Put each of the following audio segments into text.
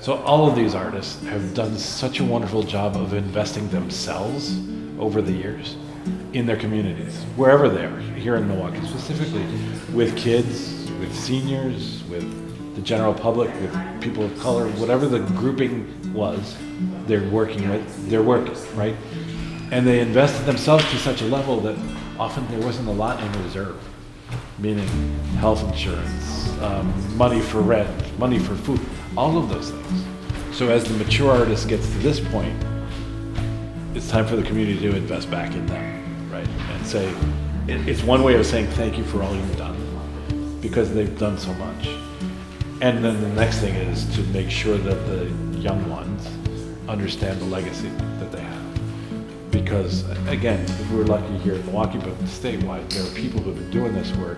So all of these artists have done such a wonderful job of investing themselves over the years in their communities, wherever they are, here in Milwaukee specifically, with kids, with seniors, with the general public, with people of color, whatever the grouping was, they're working with, they're working, right? And they invested themselves to such a level that often there wasn't a lot in reserve, meaning health insurance, money for rent, money for food, all of those things. So as the mature artist gets to this point, it's time for the community to invest back in them, right? And say, it's one way of saying thank you for all you've done, because they've done so much. And then the next thing is to make sure that the young ones understand the legacy that they have. Because again, if we're lucky here in Milwaukee, but statewide, there are people who've been doing this work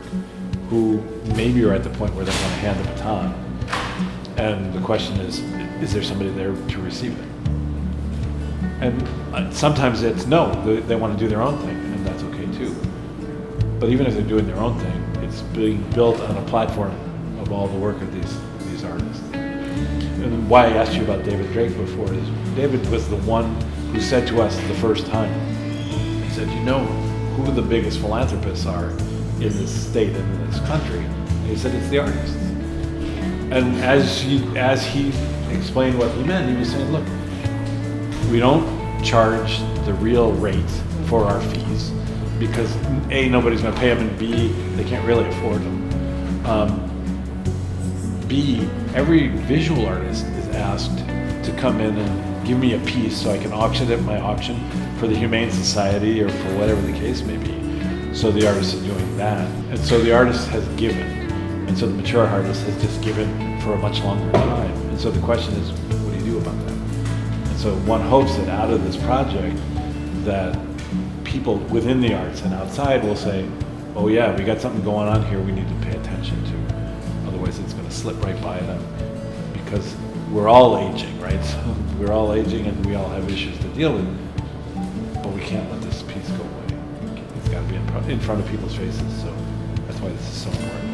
who maybe are at the point where they want to hand the baton. And the question is there somebody there to receive it? And sometimes it's no, they want to do their own thing, and that's okay too. But even if they're doing their own thing, it's being built on a platform of all the work of these artists. And why I asked you about David Drake before is David was the one who said to us the first time, he said, you know who the biggest philanthropists are in this state and in this country? And he said, it's the artists. And as he explained what he meant, he was saying, look, we don't charge the real rate for our fees because A, nobody's going to pay them, and B, they can't really afford them. B, every visual artist is asked to come in and give me a piece so I can auction it at my auction for the Humane Society or for whatever the case may be. So the artist is doing that. And so the artist has given. And so the mature artist has just given for a much longer time. And so the question is, what do you do about that? And so one hopes that out of this project that people within the arts and outside will say, oh yeah, we got something going on here we need to pay attention to. Otherwise it's going to slip right by them, because we're all aging, right? So we're all aging and we all have issues to deal with, but we can't let this piece go away. It's got to be in front of people's faces, so that's why this is so important.